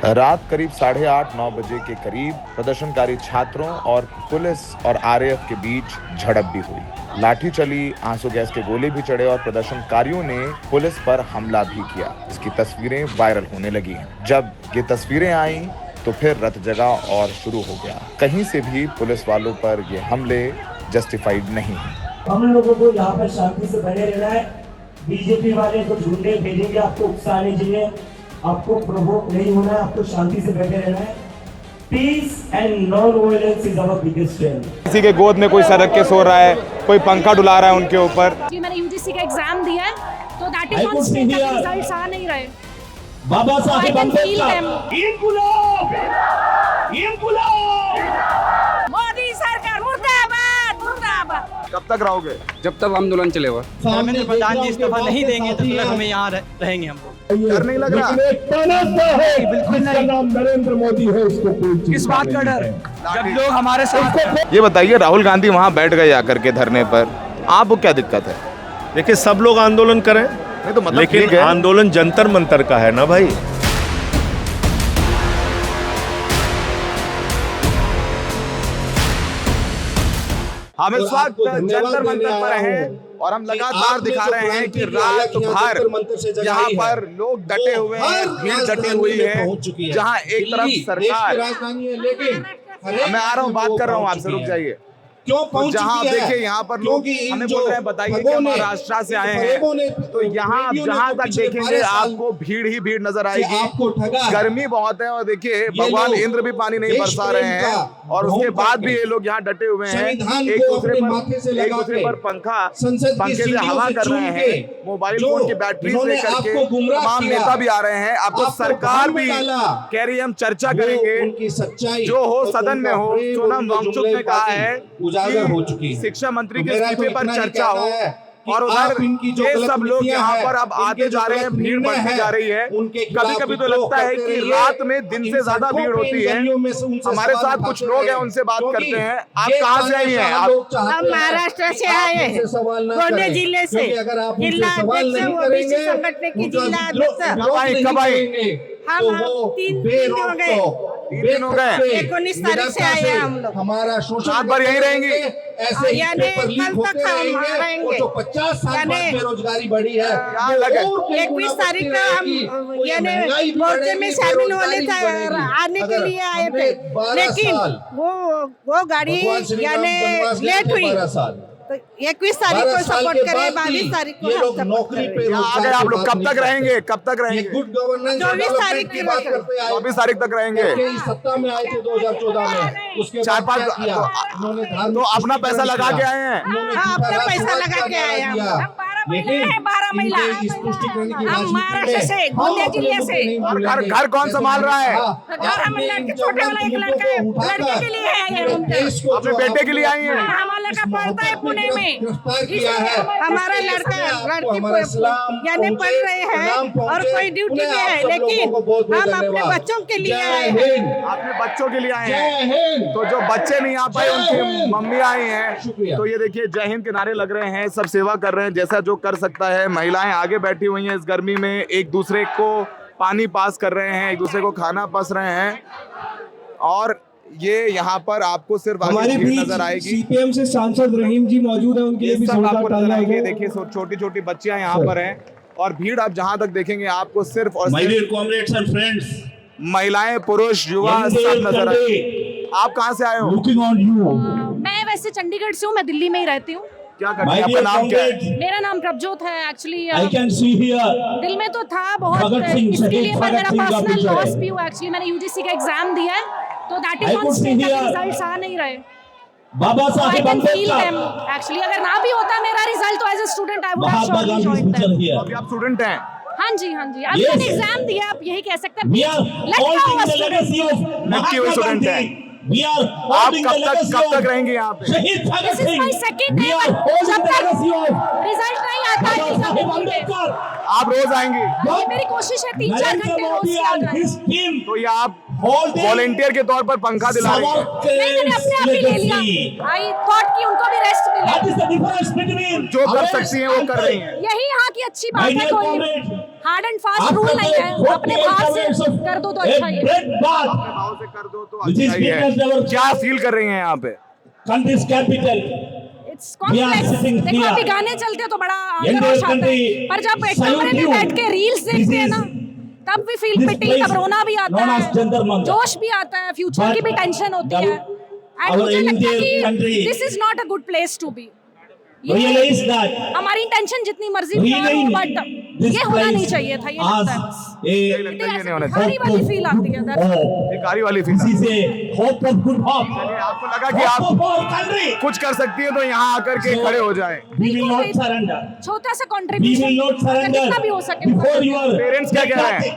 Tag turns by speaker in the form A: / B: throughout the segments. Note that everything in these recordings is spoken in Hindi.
A: रात करीब 8:30-9 बजे के करीब प्रदर्शनकारी छात्रों और पुलिस और आरएएफ के बीच झड़प भी हुई। लाठी चली, आंसू गैस के गोले भी चढ़े और प्रदर्शनकारियों ने पुलिस पर हमला भी किया। इसकी तस्वीरें वायरल होने लगी हैं। जब ये तस्वीरें आई तो फिर रत जगा और शुरू हो गया। कहीं से भी पुलिस वालों पर ये हमले जस्टिफाइड नहीं है।
B: हम लोगों को यहाँ पर शांति से बने रहना है। बीजेपी वाले तो झूठे भेजेंगे आपको उकसाने के लिए, आपको प्रोवोक नहीं होना है, आपको शांति से बैठे रहना है। Peace and non violence is our biggest strength.
C: किसी के गोद में कोई सरक के सो रहा है, कोई पंखा डुला रहा है उनके ऊपर।
D: जी मैंने यूजीसी का एग्जाम दिया है तो that is on stage, results आ नहीं रहे।
B: बाबा साहेब अम्बेडकर
D: मोदी सरकार मुर्दाबाद मुर्दाबाद।
C: कब तक रहोगे?
E: जब तक आंदोलन चलेगा।
F: धर्मेंद्र प्रधान जी इस्तीफा नहीं देंगे तब तक हमें यहाँ रहेंगे हम लोग।
C: डर नहीं लग रहा?
F: बिल्कुल नहीं।
B: नरेंद्र मोदी है, उसको
F: किस बात का डर? जब लोग हमारे साथ।
C: ये बताइए, राहुल गांधी वहाँ बैठ गए आकर के धरने पर, आपको क्या दिक्कत है?
G: देखिए, सब लोग आंदोलन करें,
C: नहीं तो मतलब
G: लेकिन आंदोलन जंतर मंतर का है ना भाई।
C: हम इस वक्त जंतर मंतर पर हैं और हम लगातार दिखा रहे हैं कि रात भर यहाँ पर लोग डटे हुए हैं, भीड़ डटी हुई है। जहाँ एक तरफ सरकार, मैं आ रहा हूँ, बात कर रहा हूँ आपसे, रुक जाइए। तो जहाँ देखिए यहाँ पर लोग हमें बोल रहे हैं, बताइए कि महाराष्ट्र से आए हैं, तो यहाँ जहाँ तक देखेंगे आपको भीड़ ही भीड़ नजर आएगी। गर्मी बहुत है और देखिए भगवान इंद्र भी पानी नहीं बरसा रहे हैं और उसके बाद भी ये लोग यहाँ डटे हुए हैं। एक दूसरे पर पंखे से हवा कर रहे हैं, मोबाइल फोन की बैटरी लेकर के तमाम नेता भी आ रहे हैं। आपको सरकार भी कह रही है हम चर्चा करेंगे, जो हो सदन में हो। सोनम वांगचुक ने कहा है
B: उजागर हो चुकी है,
C: शिक्षा मंत्री के इस्तीफे पर चर्चा हो और उधर ये सब लोग यहाँ पर अब आते जा रहे हैं, भीड़ बढ़ती जा रही है। कभी कभी तो लगता है कि रात में दिन से ज्यादा भीड़ होती है। हमारे साथ कुछ लोग हैं, उनसे बात करते हैं। आप कहाँ से आई हैं?
H: हम महाराष्ट्र से आए हैं, गोंडे जिले से। जिला अध्यक्ष ओबीसी संगठन की जिला अध्यक्ष।
C: कब आई?
H: हम 3 दिन हो गए।
C: 3 दिन हो गए।
H: 19 तारीख से आए हैं हम लोग।
B: हमारा शोषण
C: रात भर यहीं रहेंगी?
B: ऐसे ही
H: यानी
B: पेपर लीक
H: कल
B: होते
H: तक हम
B: रहेंगे।
H: रहेंगे।
B: वो जो 50 साल बाद बेरोजगारी बढ़ी है,
H: 21 तारीख का हम यानी मोर्चे में शामिल होने आने के लिए आए थे, लेकिन वो गाड़ी यानी लेट हुई। तो 21 तारीख को सपोर्ट करें, 22 तारीख को हम सपोर्ट करें।
C: आ गए आप लोग। कब तक रहेंगे? कब तक रहेंगे?
B: गुड गवर्नेंस
H: 24 तारीख की बात करते हैं।
C: 24 तारीख तक रहेंगे।
B: सत्ता में आए थे 2014 में, उसके
C: 4-5 तो अपना पैसा लगा के आए हैं।
H: हाँ, अपना पैसा लगा के आए हैं हम।
D: 12 महिला हम महाराष्ट्र से, गोंदिया जिले से।
C: और घर कौन संभाल रहा है?
D: घर हम लड़के, छोटे वाला एक लड़का है, लड़के के लिए आए हैं।
C: अपने बेटे के लिए आई हैं?
D: हमारा लड़का पढ़ता है पुणे में।
H: हमारा लड़का लड़की यानी पढ़ रहे हैं और कोई ड्यूटी में है, लेकिन हम अपने बच्चों के लिए आए हैं।
C: अपने बच्चों के लिए आए हैं। तो जो बच्चे नहीं आ पाए, उनकी मम्मी आई हैं। तो ये देखिए, जय हिंद के नारे लग रहे हैं, सब सेवा कर रहे हैं जैसा जो कर सकता है। महिलाएं आगे बैठी हुई हैं इस गर्मी में, एक दूसरे को पानी पास कर रहे हैं, एक दूसरे को खाना पस रहे हैं। और ये यहाँ पर आपको सिर्फ
I: हमारे बीच
C: नजर आएगी।
I: सीपीएम से सांसद रहीम जी मौजूद हैं, उनके लिए भी
C: आपको नजर आएंगे। देखिए छोटी छोटी बच्चियां यहाँ पर हैं और भीड़ आप जहाँ तक देखेंगे आपको सिर्फ और महिलाएं, पुरुष, युवा सब नजर आएंगे। आप कहाँ से आए हो?
D: मैं वैसे चंडीगढ़ से हूँ, मैं दिल्ली में ही रहती हूँ।
C: क्या करते हैं? आपका नाम क्या है?
D: मेरा नाम प्रभजोत है। एक्चुअली
I: दिल
D: दिल में तो था बहुत, इसके लिए मैं मेरा पर्सनल लॉस भी हुआ। एक्चुअली मैंने यूजीसी का एग्जाम दिया है तो that is on stage, results आ नहीं रहे।
I: बाबा साहेब
D: अम्बेडकर। एक्चुअली अगर ना भी होता मेरा रिजल्ट तो as a student I would have surely joined them.
C: अभी आप स्टूडेंट हैं?
D: हाँ जी, हाँ जी, अभी मैंने एग्जाम दिया, आप यही कह सकते हैं। लटका हुआ स्टूडेंट
C: है।
I: We are
C: आप
I: holding the
C: कब
I: legacy
C: तक
I: of
C: रहेंगे यहाँ पे?
I: शहीद भगत
D: This is
I: Singh.
D: my second
I: We
D: day,
I: are
D: but
I: holding
D: जब
I: the
D: तक
I: legacy of
D: रिजल्ट नहीं आता है
I: बाबा
D: इसका
I: साहेब
D: कोई नहीं।
I: अम्बेडकर।
C: आप रोज आएंगे?
D: ये मेरी कोशिश है 3-4
I: नरेंद्र
D: घंटे रोज
I: मोदी
D: से आ
I: and
D: जाए।
I: his team
C: तो ये आप
I: holding
C: वॉलेंटियर के तौर पर पंखा दिला रहे हैं।
D: नहीं, मैंने अपने आप ही ले लिया। आई थॉट कि उनको भी रेस्ट मिले।
I: What is the difference between
C: जो कर
I: arrest
C: सकती हैं वो
I: and
C: कर रही हैं।
D: यही यहाँ की अच्छी बात
I: My
D: है,
I: dear
D: कोई
I: comrade,
D: hard and fast
I: after
D: rule नहीं है,
I: the
D: अपने
I: 48
D: भाव से
I: hours of
D: कर दो तो
I: a
D: अच्छा ही है।
I: great bath,
C: भाव से कर दो तो
I: which is
C: अच्छा ही है।
I: witnessed our
C: क्या फील कर रही हैं यहाँ पे?
I: country's capital,
D: It's
I: We are
D: complex।
I: sitting
D: देखो
I: here.
D: अभी गाने चलते हैं तो बड़ा
I: Entire
D: आक्रोश आता है,
I: country
D: पर जब एक
I: salute
D: कमरे में
I: you.
D: बैठ के रील्स
I: This
D: देखते हैं
I: is
D: ना, तब भी फील
I: this
D: पिटी,
I: place
D: तब रोना भी आता
I: known
D: है,
I: as Jantar Mantar.
D: जोश भी आता है, फ्यूचर
I: But
D: की भी टेंशन होती
I: the-
D: है। एंड
I: our
D: मुझे लगता है
I: Indian country
D: कि this is not a good place to be.
I: realize that
D: हमारी इंटेंशन जितनी मर्जी
I: we
D: करो,
I: need
D: बट
I: this
D: ये होना नहीं
I: place
D: चाहिए था, ये लगता है बस।
I: as a
C: लगता है ये नहीं होना
D: भिखारी वाली फील आती है, that's all।
I: hope.
C: भिखारी वाली feel.
I: This is a hope of good hope.
C: आपको लगा कि
I: Hope
C: आप
I: of our country.
C: कुछ कर सकती हैं तो यहाँ आकर के खड़े हो जाएं।
I: We will not surrender.
D: छोटा सा
I: We
D: contribution
I: will not surrender
D: जितना भी हो सके
I: before your
C: Parents क्या कह रहे हैं?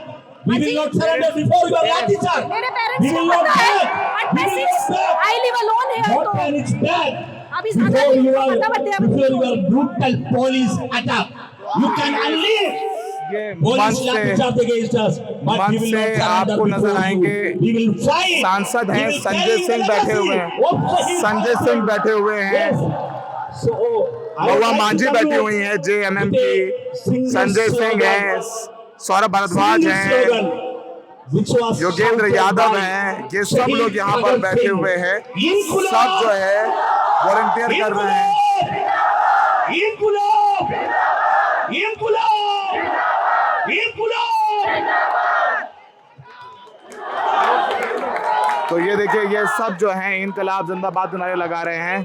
I: We will not surrender before your lathi charge.
D: मेरे
I: We
D: पेरेंट्स को
I: will not
D: पता है,
I: back.
D: but
I: We will not back.
D: I live alone here,
I: What
D: तो
I: can it back?
D: अभी
I: Before
D: ज्यादा
I: your
D: नहीं पता, but they have
I: before your brutal police attack, you can unleash
C: ये
I: police
C: मंच
I: lathi
C: से
I: charge against us. But
C: मंच
I: we will
C: से
I: not surrender
C: आपको नजर
I: before you.
C: आएंगे
I: We will fight.
C: सांसद
I: We
C: हैं
I: will
C: Sanjay
I: carry
C: Singh
I: the
C: बैठे हुए
I: legacy of
C: हैं।
I: Shahid
C: Sanjay
I: Bhagat
C: Singh
I: Singh.
C: बैठे हुए हैं।
I: Yes. So, I would
C: Mahua
I: like to
C: Manjhi
I: conclude
C: बैठी हुई हैं JMM की।
I: with a single
C: Sanjay Singh
I: slogan.
C: हैं, सौरभ भारद्वाज
I: Single
C: हैं,
I: slogan, which was
C: Yogendra
I: shouted
C: Yadav
I: by
C: हैं। ये सब
I: शहीद
C: लोग यहाँ पर
I: भगत
C: बैठे
I: सिंह।
C: हुए हैं।
I: इनकुलाब!
C: सब जो है वॉलंटियर कर रहे हैं।
I: इनकुलाब! इनकुलाब! इनकुलाब!
C: तो ये देखिए, ये सब जो हैं इनकलाब जिंदाबाद नारे लगा रहे हैं।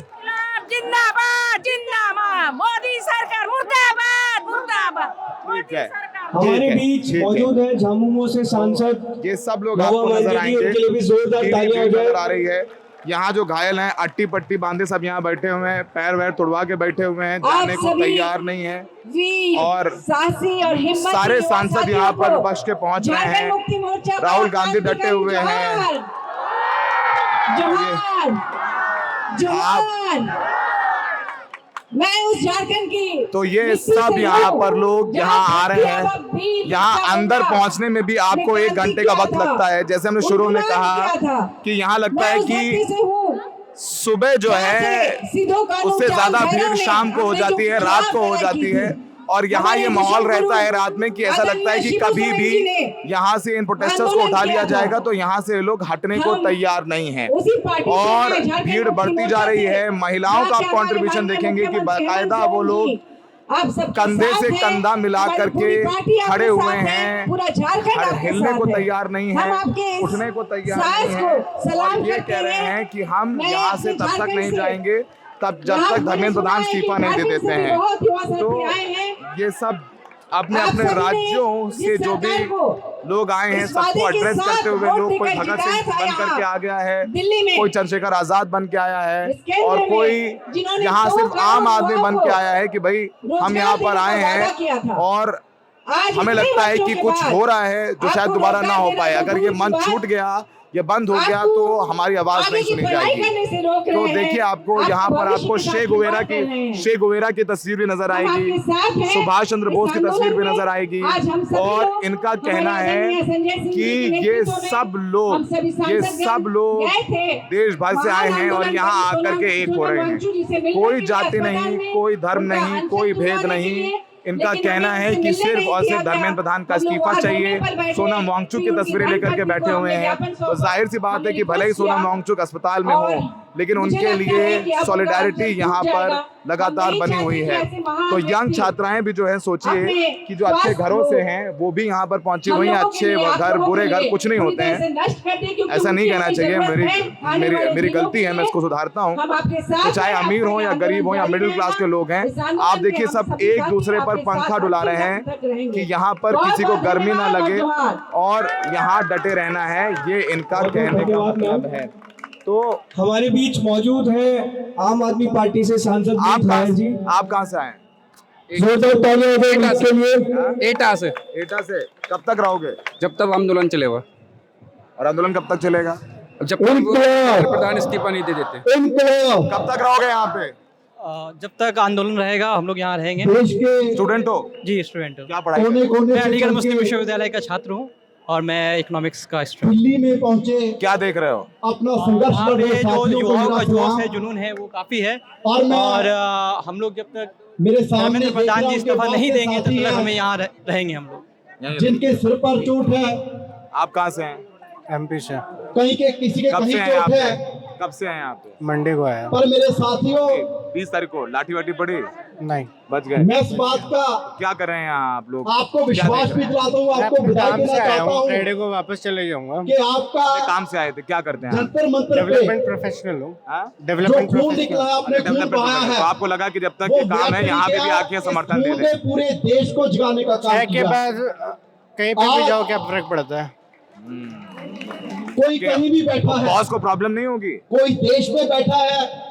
D: जिंदाबाद जिंदाबाद, मोदी सरकार मुर्दाबाद मुर्दाबाद।
C: ठीक है,
I: हमारे बीच
C: ठीक है।
I: मौजूद है झामुमो से सांसद
C: ये सब लोग
I: महुआ
C: आपको नजर
I: मांझी जी,
C: आएंगे।
I: उनके लिए भी जोरदार
C: टीवी
I: तालियां हो
C: भी नजर
I: जाए।
C: आ रही है। यहाँ जो घायल हैं अट्टी पट्टी बांधे सब यहाँ बैठे हुए हैं, पैर वैर तुड़वा के बैठे हुए हैं, जाने को
H: सभी
C: तैयार नहीं है।
H: वीर,
C: और
H: साहसी और हिम्मत
C: सारे सांसद यहाँ पर बच के पहुंच रहे हैं।
H: मुक्ति मोर्चा
C: राहुल गांधी डटे हुए हैं।
H: जोहार जोहार। मैं उस झारखंड की
C: तो ये
H: मिट्टी
C: सब
H: से
C: यहाँ
H: हूँ,
C: पर लोग
H: जहाँ
C: यहाँ आ रहे
H: धरती अब
C: हैं।
H: वीर
C: यहाँ
H: का
C: अंदर
H: होगा।
C: पहुंचने में भी आपको 1 घंटे का वक्त लगता है। जैसे हमने शुरू में कहा कि यहाँ लगता है कि सुबह जो है उससे ज्यादा भीड़ शाम को हो जाती है, रात को हो जाती है। और यहाँ ये माहौल रहता है रात में कि ऐसा लगता है कि कभी भी यहाँ से इन प्रोटेस्टर्स को उठा लिया जाएगा, तो यहाँ से लोग हटने को तैयार नहीं है। और भीड़ बढ़ती जा रही है। महिलाओं का आप कंट्रीब्यूशन देखेंगे कि बाकायदा वो लोग कंधे से कंधा मिला करके खड़े हुए हैं, हिलने को तैयार नहीं है, उठने को तैयार नहीं है। और ये कह रहे हैं कि हम यहाँ से तब तक नहीं जाएंगे तब जब तक धर्मेंद्र प्रधान इस्तीफा नहीं दे देते हैं। तो ये सब अपने अपने राज्यों से जो भी लोग आए हैं सबको एड्रेस करते हुए लोग, कोई भगत सिंह बन करके आ गया है, कोई चंद्रशेखर आजाद बन के आया है, और कोई यहाँ सिर्फ आम आदमी बन के आया है कि भाई हम यहाँ पर आए हैं और हमें लगता है कि कुछ हो रहा है जो शायद दोबारा ना हो पाए। अगर ये मंच छूट गया, ये बंद हो गया, तो हमारी आवाज नहीं सुनी जाएगी। तो देखिए, आपको यहाँ पर आपको शे गुवेरा की तस्वीर भी नजर आएगी, सुभाष चंद्र बोस की तस्वीर भी नजर आएगी। और इनका कहना है कि ये सब लोग देश भर से आए हैं और यहाँ आकर के एक हो रहे हैं। कोई जाति नहीं, कोई धर्म नहीं, कोई भेद नहीं। इनका कहना है कि सिर्फ और सिर्फ धर्मेंद्र प्रधान का इस्तीफा चाहिए। सोनम वांगचुक की तस्वीरें लेकर के बैठे हुए हैं। तो जाहिर सी बात है कि भले ही सोनम वांगचुक अस्पताल में हो, लेकिन उनके लिए सॉलिडारिटी यहाँ पर लगातार बनी हुई है। तो यंग छात्राएं भी जो है, सोचिए कि जो अच्छे घरों से हैं वो भी यहाँ पर पहुंची हुई हैं। अच्छे घर बुरे घर कुछ नहीं होते हैं, ऐसा नहीं कहना चाहिए। मेरी गलती है, मैं इसको सुधारता हूँ। तो चाहे अमीर हो या गरीब हो या मिडिल क्लास के लोग हैं, आप देखिए सब एक दूसरे पर पंखा डुला रहे हैं कि यहाँ पर किसी को गर्मी ना लगे और यहाँ डटे रहना है। ये इनका कहने का मतलब है। तो
I: हमारे बीच मौजूद है आम आदमी पार्टी से सांसद
C: आप
I: जी।
C: कहाँ से आए?
E: एटा से।
C: एटा से। कब तक रहोगे?
E: जब तक आंदोलन चलेगा।
C: और आंदोलन कब तक चलेगा?
E: जब तक वो प्रधान इस्तीफा नहीं दे देते।
A: कब तक रहोगे यहाँ पे?
F: जब तक आंदोलन रहेगा हम लोग यहाँ रहेंगे।
A: स्टूडेंट हो?
F: जी स्टूडेंट हूँ।
A: क्या पढ़ाई?
F: मैं अलीगढ़ मुस्लिम विश्वविद्यालय का छात्र हूँ और मैं इकोनॉमिक्स का स्टूडेंट।
I: दिल्ली में पहुंचे,
A: क्या देख रहे हो?
I: अपना संघर्ष
F: वहाँ
I: कर
F: पे
I: रहे
F: जो
I: साथियों को
F: युवाओं का
I: मिला
F: जोश
I: था।
F: है, जुनून है, वो काफी है।
I: और
F: हम लोग जब तक
I: मेरे सामने
F: धर्मेंद्र प्रधान जी इस्तीफा नहीं देंगे तब
I: साथी
F: तक
I: हैं,
F: हमें यहाँ रहेंगे हम लोग।
I: जिनके सिर पर चोट है,
A: आप कहाँ से हैं?
E: एमपी से।
I: कहीं के किसी के
A: कब
I: कहीं
A: से हैं यहाँ
I: चोट है,
A: पे? कब से हैं यहाँ पे?
E: मंडे को आया।
I: पर मेरे साथियों
A: 20 तारीख को लाठी वाठी पड़ी?
E: नहीं,
A: बच गए।
I: मैं इस बात का
A: क्या कर रहे हैं यहाँ आप लोग?
I: आपको विश्वास भी दिलाता हूँ, आपको बधाई देना चाहता हूँ
E: फ्राइडे को वापस चले जाऊंगा।
I: कि आपका
A: काम से आए थे, क्या करते हैं आप?
I: जंतर मंतर पे
E: डेवलपमेंट प्रोफेशनल हूँ।
A: हाँ?
I: जो
E: डेवलपमेंट
I: खून निकला है, आपने खून
A: डेवलपमेंट
I: बहाया
A: प्रोफेशनल।
I: है,
A: तो आपको लगा कि जब तक
I: वो
A: ये काम है
I: व्यक्त
A: यहाँ पे भी
I: किया,
A: आके
I: इस
A: समर्थन दे
I: खून
A: दें।
I: ने पूरे देश को जगाने का काम
E: के
I: किया।
E: बाद कहीं पे भी जाओ क्या फर्क पड़ता है?
I: कोई कहीं भी बैठा है,
A: बॉस को प्रॉब्लम नहीं होगी?
I: कोई देश में बैठा है,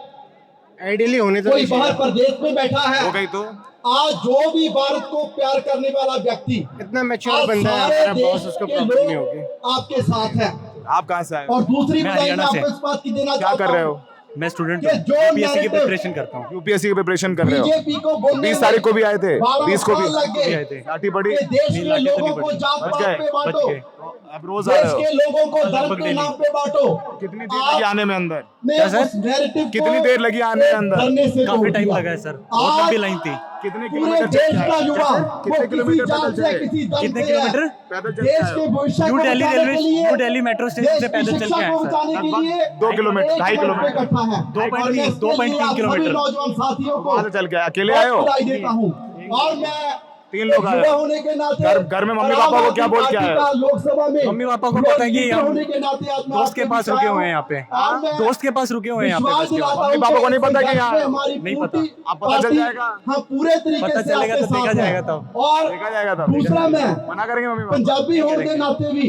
E: आइडियली होने तो
I: कोई
E: नहीं
I: बाहर
E: चाहिए।
I: प्रदेश में बैठा
A: हो
I: है।
A: गई तो?
I: आज जो भी भारत को प्यार करने वाला व्यक्ति,
E: इतना मैच्योर
I: आज
E: बंदा है
I: सारे
E: हमारा
I: देश
E: बॉस, उसको
I: के
E: प्रॉब्लम नहीं
I: लोग
E: होगी।
I: आपके साथ है।
A: आप कहाँ से आए?
I: और दूसरी
F: मैं
I: बधाई मैं
F: हरियाणा से।
I: आपको इस बात की देना
A: क्या
I: चाहता
A: कर रहे
I: हूँ
A: हो?
F: मैं स्टूडेंट
I: कि
F: हूँ,
I: जो
F: यूपीएससी की
I: narrative
F: प्रिपरेशन करता हूँ।
A: यूपीएससी की प्रिपरेशन कर रहे हो?
I: बीजेपी को बोलने
A: 20 तारीख को भी आए थे?
I: 12
A: 20 को भी
I: साल लग गए
F: आए थे।
A: लाठी पड़ी?
I: कि देश
F: नहीं,
I: के
F: लाठी तो नहीं
I: लोगों को
F: पड़ी।
I: जात
A: बच
I: पात
A: गए,
I: पे बांटो,
F: गए।
A: अब रोज आ रहे
I: देश
A: हो?
I: के लोगों को धर्म
F: लगभग
I: के
F: डेली।
I: नाम पे बांटो।
A: कितनी देर लगी आने में अंदर?
I: ने
F: क्या सर?
I: उस narrative
A: कितनी
I: को
A: देर लगी आने में अंदर?
I: धरने से
F: काफी
I: तोड़
F: टाइम
I: दिया।
F: लगा है सर, बहुत लंबी लाइन थी।
A: कितने
I: पूरे
A: किलोमीटर
I: देश
A: चल के
I: का
A: आए?
I: युवा
A: कितने
I: वो किसी
A: किलोमीटर
I: जात
A: पैदल
I: से
A: चले?
I: किसी दम
F: कितने
I: पे
F: किलोमीटर?
I: है।
A: पैदल चल के
I: देश
A: आए
I: के
A: हो?
I: भविष्य
F: न्यू
I: को
F: दिल्ली
I: बचाने
F: रेलवे,
I: के लिए
F: न्यू दिल्ली मेट्रो स्टेशन
I: देश
F: से
I: की
F: पैदल चल
I: शिक्षा
F: के आए
I: को
F: सर।
I: बचाने के
A: लगभग
I: लिए
A: 2 किलोमीटर,
I: एक
A: 2.5
I: मंच पे
A: किलोमीटर।
I: इकट्ठा है।
F: 2.3
I: और मैं इसके लिए
F: 2.3
I: आप सभी
F: किलोमीटर।
I: नौजवान साथियों को
A: वहां से चल के आए? अकेले आए हो?
I: बधाई देता हूँ। और मैं
A: 3 लोग आए
I: युवा
A: हो?
I: होने के नाते
A: घर में मम्मी पापा को क्या बोल के आए हो?
I: लोकसभा में
F: मम्मी पापा को पता है कि हम
I: होने के नाते आज मैं
F: दोस्त के
I: आपके
F: पास
I: बीच
F: रुके
I: आया
F: हुए
I: हूं।
F: हैं यहाँ पे।
I: और मैं
F: दोस्त के पास रुके हुए हैं यहाँ पे।
I: विश्वास
F: बस के
I: दिलाता
F: बाद।
I: हूं
A: मम्मी पापा को नहीं
I: कि
A: पता कि
I: इस
A: यहाँ-
I: संघर्ष में हमारी
F: नहीं
I: पूरी
F: पता।
A: अब पता चल
I: पार्टी,
A: जाएगा?
I: हाँ पूरे तरीके
F: पता
I: से
F: चलेगा
I: आपके
F: तो देखा
I: साथ है।
F: जाएगा तब।
I: और
A: देखा जाएगा तब।
I: दूसरा मैं
A: मना करेंगे मम्मी पापा?
I: पंजाबी होने के नाते भी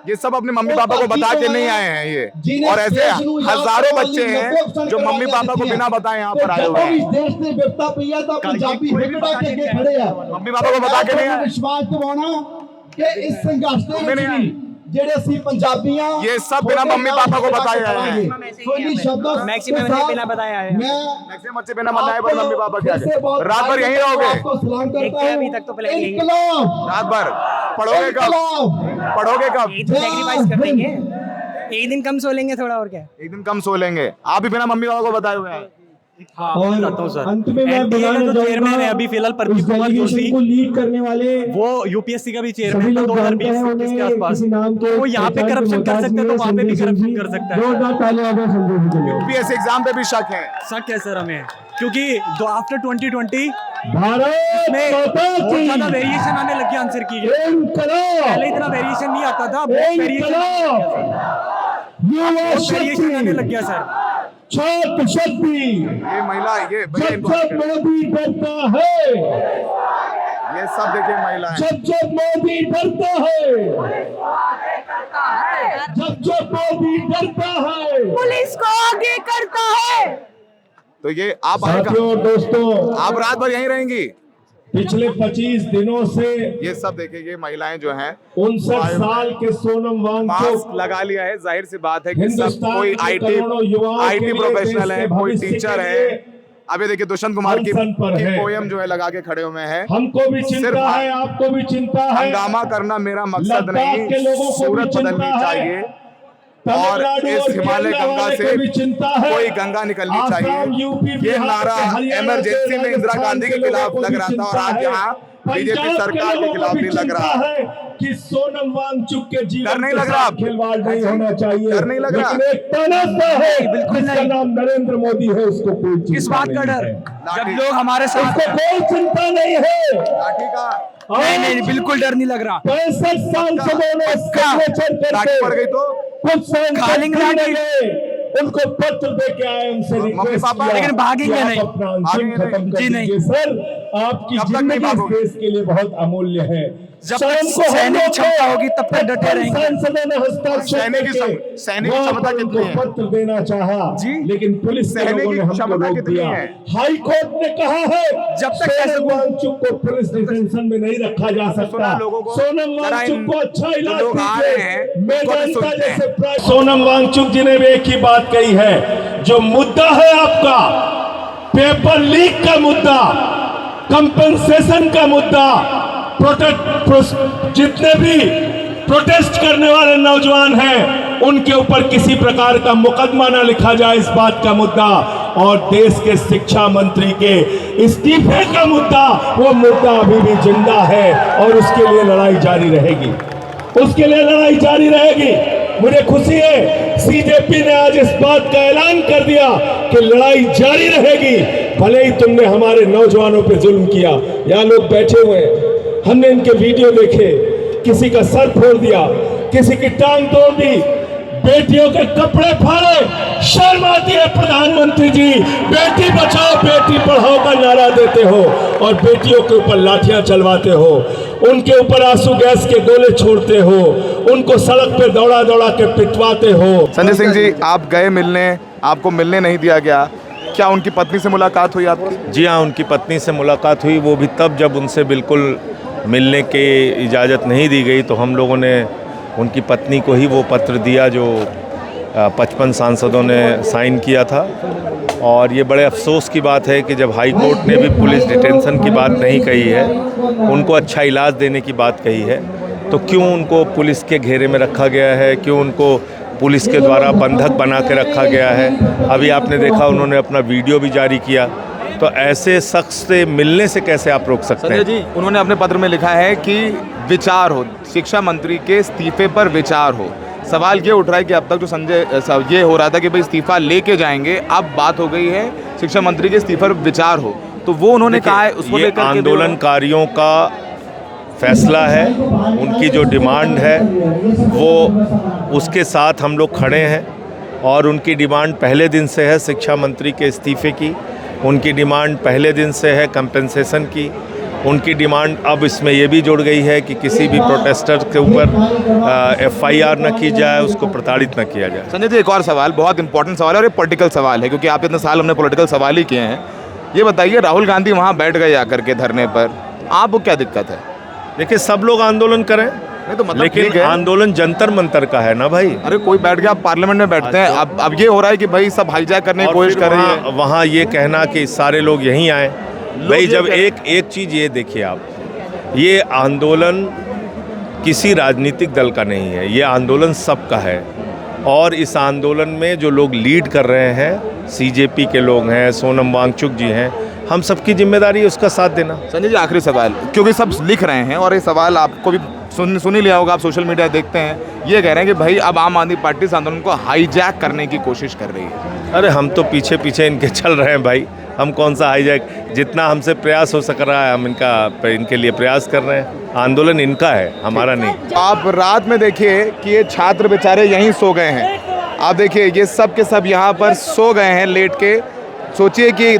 A: ये सब अपने मम्मी पापा को बता के नहीं आए हैं ये। और ऐसे हजारों बच्चे हैं जो मम्मी पापा को बिना बताए यहाँ पर आए हुए हैं।
I: देश ने विपता पिया था पंजाबी हिकड़ा के खड़े हैं।
A: मम्मी पापा को बता के नहीं आए।
I: विश्वास दिवाना कि इस संघर्ष ਦੇ
A: नहीं
I: ਵਿੱਚ
A: आए।
I: ਵੀ ਜਿਹੜੇ ਅਸੀਂ ਪੰਜਾਬੀਆਂ
A: ये सब बिना मम्मी पापा को बताए आए हैं।
I: ਕੋਈ शब्दों
F: मैक्सिमम ने बिना बताए आए हैं।
I: मैं
A: मैक्सिमम बच्चे बिना बताए पर मम्मी पापा क्या
I: फिर से बहुत
A: रात भर यहीं रहोगे?
I: आपको सलाम करता हूं।
F: अभी तक तो प्लान यही है।
I: इनकलाब
A: रात भर पढ़ोगे कब? पढ़ोगे कब?
F: सेक्रीफाइस कर देंगे, एक दिन कम सो लेंगे थोड़ा और क्या।
A: एक दिन कम सो लेंगे। आप भी बिना मम्मी पापा को बताए हुए हैं?
I: और अंत में मैं
F: NTA का जो चेयरमैन है अभी फिलहाल प्रदीप कुमार जोशी,
I: को लीड करने वाले
F: वो यूपीएससी का भी
I: सभी
F: चेयरमैन था
I: लोग जानते हैं
F: 2020-21 के आसपास।
I: किसी नाम के
F: वो यहाँ पे करप्शन कर सकते हैं तो वहाँ पे भी करप्शन कर सकता है।
I: जोरदार तालियां दो संजय जी के लिए।
A: यूपीएससी एग्जाम पे भी शक है?
F: शक है सर हमें, क्योंकि आफ्टर 2020
I: भारत
F: में
I: माता
F: बहुत
I: की
F: ज्यादा वेरिएशन आने लग गया आंसर की। पहले इतना वेरिएशन नहीं आता था, बहुत वेरिएशन आने लग गया सर।
I: छात्र शक्ति
A: ये महिला ये भैया
I: जब
A: इनको
I: जब मोदी डरता है,
A: ये सब देखिए महिला है।
I: जब जब मोदी डरता है, जब जब मोदी डरता है,
H: पुलिस को आगे करता है।
A: तो ये आप आएगा,
I: साथियों दोस्तों,
A: आप रात भर यहीं रहेंगी?
I: पिछले 25 दिनों से
A: ये सब देखिए ये महिलाएं जो हैं
I: 59 साल के सोनम
A: मास्क
I: वांगचुक
A: लगा लिया है। जाहिर सी बात है कि सब
I: हिंदुस्तान
A: कोई
I: के करोड़ों युवाओं के
A: आईटी
I: लिए,
A: प्रोफेशनल
I: देश
A: है,
I: के
A: कोई
I: भविष्य के
A: टीचर है।
I: लिए
A: अभी देखिए दुष्यंत कुमार की
I: अनशन पर है।
A: पोयम जो है लगा के खड़े हुए हैं।
I: हमको भी
A: सिर्फ
I: चिंता है, आपको भी चिंता है,
A: हंगामा करना मेरा मकसद
I: लद्दाख
A: नहीं,
I: के लोगों को भी
A: सूरत
I: चिंता
A: बदलनी
I: है,
A: चाहिए और
I: तमिलनाडु
A: इस
I: और
A: हिमालय
I: केरला
A: गंगा
I: वाले
A: से
I: को भी चिंता है,
A: कोई गंगा निकलनी
I: आसाम,
A: चाहिए।
I: यूपी,
A: ये
I: बिहार
A: नारा
I: के, हरियाणा
A: इमरजेंसी
I: के,
A: में इंदिरा
I: राजस्थान
A: गांधी के
I: लोगों
A: खिलाफ
I: को
A: लग
I: भी
A: रहा था और
I: चिंता
A: आज
I: है।
A: यहाँ बीजेपी
I: पंजाब
A: सरकार के
I: लोगों
A: खिलाफ
I: को
A: भी लग
I: चिंता
A: रहा है।
I: है कि सोनम वांगचुक के
A: डर
I: जीवन
A: नहीं
I: के
A: लग रहा
I: साथ
A: आप?
I: खिलवाड़ नहीं होना चाहिए।
A: डर नहीं लग रहा?
I: लेकिन एक तानाशाह है, जिसका नाम नरेंद्र मोदी है, उसको कोई चिंता
F: किस बात का
I: नहीं
F: डर?
I: है।
F: जब लोग हमारे साथ
I: उसको कोई चिंता नहीं है।
A: लाठी का
F: नहीं बिल्कुल डर नहीं लग रहा।
I: 65 सांसदों ने सिग्नेचर
A: लाठी पड़
I: करके
A: गई तो
I: कुछ सांसद
F: खालिंग
I: भी
F: लाठी।
I: नहीं गए, उनको पत्र दे के आए, उनसे
A: मम्मी
I: रिक्वेस्ट
A: पापा
I: किया
F: लेकिन भागेंगे
I: कि आप
F: नहीं।
I: अपना अनशन
A: भागेंगे
I: खत्म
A: नहीं।
I: कर
F: जी नहीं।
I: दीजिए। सर, आपकी
A: कब तक नहीं
I: जिंदगी इस
A: भागोगे?
I: देश के लिए बहुत अमूल्य है।
F: जब
I: शाम
F: तक
I: को हम
F: सैनिक
I: लोग
F: क्षमता
I: को
F: होगी तब तक डटे रहेंगे।
I: सांसदों ने हस्ताक्षर
A: सैनिक की
I: करके
A: सैनिक की
I: वहाँ
A: क्षमता
I: पर
A: कितनी
I: उनको
A: है?
I: पत्र देना चाहा,
A: जी।
I: लेकिन पुलिस के
A: सैनिक
I: लोगों
A: की
I: ने हमको
A: क्षमता
I: रोक
A: कितनी
I: दिया।
A: है?
I: हाई कोर्ट ने कहा है
F: जब तक
I: सोनम वांगचुक को पुलिस डिटेंशन में नहीं रखा जा सकता।
A: सुना लोगों को?
I: सोनम
A: जरा
I: वांगचुक
A: इन
I: को अच्छा
A: जो
I: इलाज
A: लोग आ रहे
I: दीजिए।
A: हैं
C: उनको भी सुनते हैं।
J: सोनम वांगचुक जी ने भी एक ही बात कही है, जो मुद्दा है आपका पेपर लीक का मुद्दा, कंपनसेशन का मुद्दा, जितने भी प्रोटेस्ट करने वाले नौजवान हैं उनके ऊपर किसी प्रकार का मुकदमा न लिखा जाए, इस बात का मुद्दा, और देश के शिक्षा मंत्री के इस्तीफे का मुद्दा, वो मुद्दा अभी भी जिंदा है और उसके लिए लड़ाई जारी रहेगी, उसके लिए लड़ाई जारी रहेगी। मुझे खुशी है सीजेपी ने आज इस बात का ऐलान कर दिया कि लड़ाई जारी रहेगी, भले ही तुमने हमारे नौजवानों पे जुल्म किया। यहाँ लोग बैठे हुए हैं, हमने इनके वीडियो देखे, किसी का सर फोड़ दिया, किसी की टांग तोड़ दी, बेटियों के कपड़े फाड़े। शर्म आती है प्रधानमंत्री जी, बेटी बचाओ बेटी पढ़ाओ का नारा देते हो और बेटियों के ऊपर लाठियां चलवाते हो, उनके ऊपर आंसू गैस के गोले छोड़ते हो, उनको सड़क पे दौड़ा दौड़ा के पिटवाते हो।
C: संजय सिंह जी, आप गए मिलने, आपको मिलने नहीं दिया गया, क्या उनकी पत्नी से मुलाकात हुई आपकी?
G: जी हाँ, उनकी पत्नी से मुलाकात हुई, वो भी तब जब उनसे बिल्कुल मिलने की इजाज़त नहीं दी गई, तो हम लोगों ने उनकी पत्नी को ही वो पत्र दिया जो 55 सांसदों ने साइन किया था। और ये बड़े अफसोस की बात है कि जब हाई कोर्ट ने भी पुलिस डिटेंशन की बात नहीं कही है, उनको अच्छा इलाज देने की बात कही है, तो क्यों उनको पुलिस के घेरे में रखा गया है, क्यों उनको पुलिस के द्वारा बंधक बना के रखा गया है। अभी आपने देखा उन्होंने अपना वीडियो भी जारी किया, तो ऐसे शख्स से मिलने से कैसे आप रोक सकते हैं?
C: संजय जी, उन्होंने अपने पत्र में लिखा है कि विचार हो, शिक्षा मंत्री के इस्तीफे पर विचार हो। सवाल ये उठ रहा है कि अब तक जो संजय ये हो रहा था कि भाई इस्तीफा लेके जाएंगे, अब बात हो गई है शिक्षा मंत्री के इस्तीफे पर विचार हो, तो वो उन्होंने कहा है उसको लेकर
G: आंदोलनकारियों का फैसला है, उनकी जो डिमांड है वो उसके साथ हम लोग खड़े हैं। और उनकी डिमांड पहले दिन से है शिक्षा मंत्री के इस्तीफे की, उनकी डिमांड पहले दिन से है कंपनसेशन की, उनकी डिमांड अब इसमें ये भी जुड़ गई है कि किसी भी प्रोटेस्टर के ऊपर FIR न की जाए, उसको प्रताड़ित न किया जाए।
C: संजय जी, एक और सवाल, बहुत इंपॉर्टेंट सवाल है और ये पॉलिटिकल सवाल है, क्योंकि आप इतने साल हमने पॉलिटिकल सवाल ही किए हैं। ये बताइए, राहुल गांधी वहाँ बैठ गए आकर के धरने पर, आपको क्या दिक्कत है?
G: देखिए, सब लोग आंदोलन करें,
C: नहीं तो मतलब
G: लेकिन आंदोलन जंतर मंतर का है ना भाई।
C: अरे कोई बैठ गया, आप पार्लियामेंट में बैठते हैं, अब ये हो रहा है कि भाई सब हाईजैक करने की कोशिश कर रही है।
G: वहाँ ये कहना कि सारे लोग यहीं आए, भाई जब एक चीज़ ये देखिए आप, ये आंदोलन किसी राजनीतिक दल का नहीं है, ये आंदोलन सबका है। और इस आंदोलन में जो लोग लीड कर रहे हैं, CJP के लोग हैं, सोनम वांगचुक जी हैं, हम सबकी जिम्मेदारी है उसका साथ देना।
C: संजय जी, आखिरी सवाल, क्योंकि सब लिख रहे हैं और ये सवाल आपको भी सुन ही लिया होगा, आप सोशल मीडिया देखते हैं, ये कह रहे हैं कि भाई अब आम आदमी पार्टी इस आंदोलन को हाईजैक करने की कोशिश कर रही है।
G: अरे हम तो पीछे पीछे इनके चल रहे हैं भाई, हम कौन सा हाईजैक, जितना हमसे प्रयास हो सक रहा है हम इनके लिए प्रयास कर रहे हैं। आंदोलन इनका है, हमारा नहीं।
C: आप रात में देखिए कि ये छात्र बेचारे यहीं सो गए हैं, आप देखिए ये सब के सब यहाँ पर सो गए हैं लेट के। सोचिए कि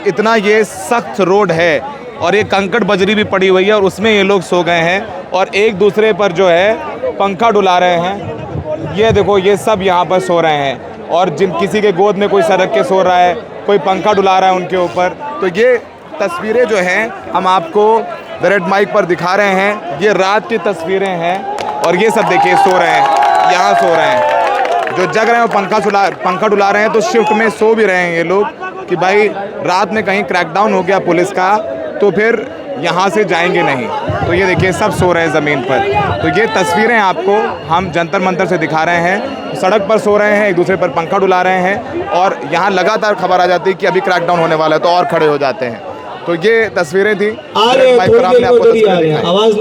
C: इतना ये सख्त रोड है और ये कंकड़ बजरी भी पड़ी हुई है और उसमें ये लोग सो गए हैं और एक दूसरे पर जो है पंखा डुला रहे हैं। ये देखो, ये सब यहाँ पर सो रहे हैं और किसी के गोद में कोई सर रख के सो रहा है, कोई पंखा डुला रहा है उनके ऊपर। तो ये तस्वीरें जो हैं हम आपको रेड माइक पर दिखा रहे हैं, ये रात की तस्वीरें हैं और ये सब देखिए सो रहे हैं, यहाँ सो रहे हैं। जो जग रहे हैं वो पंखा डुला रहे हैं, तो शिफ्ट में सो भी रहे हैं ये लोग कि भाई रात में कहीं क्रैकडाउन हो गया पुलिस का तो फिर यहाँ से जाएंगे नहीं। तो ये देखिए सब सो रहे हैं ज़मीन पर। तो ये तस्वीरें आपको हम जंतर मंतर से दिखा रहे हैं, सड़क पर सो रहे हैं, एक दूसरे पर पंखा डुला रहे हैं और यहाँ लगातार खबर आ जाती है कि अभी क्रैकडाउन होने वाला है तो और खड़े हो जाते हैं। तो ये तस्वीरें थी,
I: आवाज